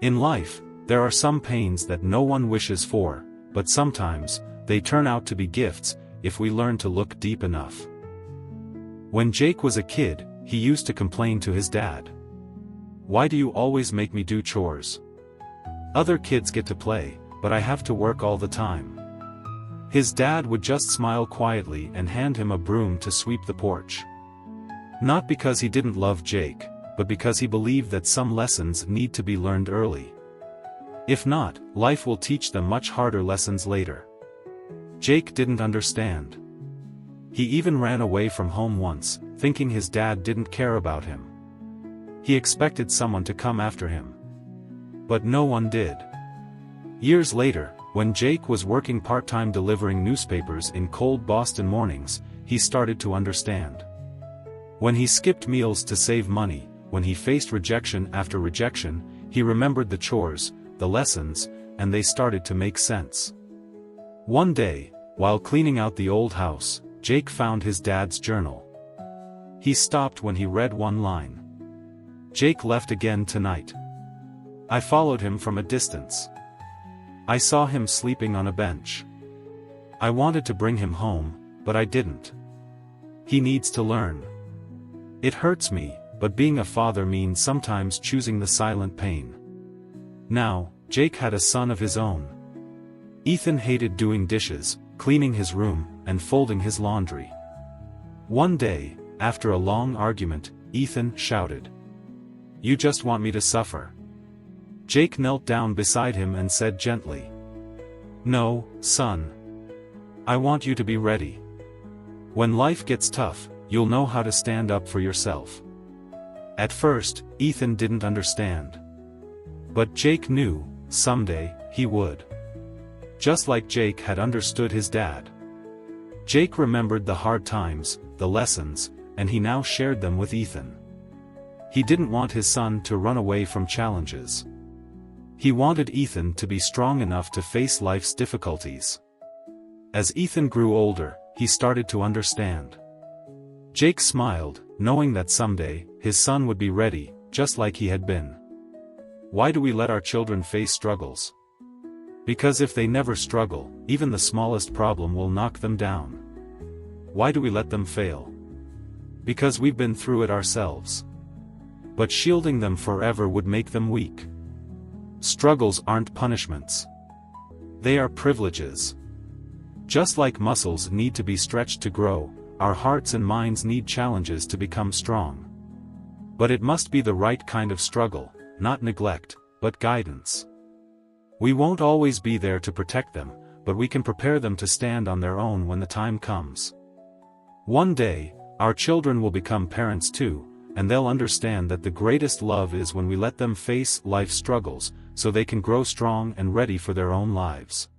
In life, there are some pains that no one wishes for, but sometimes, they turn out to be gifts, if we learn to look deep enough. When Jake was a kid, he used to complain to his dad. "Why do you always make me do chores? Other kids get to play, but I have to work all the time." His dad would just smile quietly and hand him a broom to sweep the porch. Not because he didn't love Jake, but because he believed that some lessons need to be learned early. If not, life will teach them much harder lessons later. Jake didn't understand. He even ran away from home once, thinking his dad didn't care about him. He expected someone to come after him. But no one did. Years later, when Jake was working part-time delivering newspapers in cold Boston mornings, he started to understand. When he skipped meals to save money, when he faced rejection after rejection, he remembered the chores, the lessons, and they started to make sense. One day, while cleaning out the old house, Jake found his dad's journal. He stopped when he read one line. "Jake left again tonight. I followed him from a distance. I saw him sleeping on a bench. I wanted to bring him home, but I didn't. He needs to learn. It hurts me, but being a father means sometimes choosing the silent pain." Now, Jake had a son of his own. Ethan hated doing dishes, cleaning his room, and folding his laundry. One day, after a long argument, Ethan shouted, "You just want me to suffer." Jake knelt down beside him and said gently, "No, son. I want you to be ready. When life gets tough, you'll know how to stand up for yourself." At first, Ethan didn't understand. But Jake knew, someday, he would. Just like Jake had understood his dad. Jake remembered the hard times, the lessons, and he now shared them with Ethan. He didn't want his son to run away from challenges. He wanted Ethan to be strong enough to face life's difficulties. As Ethan grew older, he started to understand. Jake smiled, knowing that someday, his son would be ready, just like he had been. Why do we let our children face struggles? Because if they never struggle, even the smallest problem will knock them down. Why do we let them fail? Because we've been through it ourselves. But shielding them forever would make them weak. Struggles aren't punishments. They are privileges. Just like muscles need to be stretched to grow, our hearts and minds need challenges to become strong. But it must be the right kind of struggle, not neglect, but guidance. We won't always be there to protect them, but we can prepare them to stand on their own when the time comes. One day, our children will become parents too, and they'll understand that the greatest love is when we let them face life's struggles, so they can grow strong and ready for their own lives.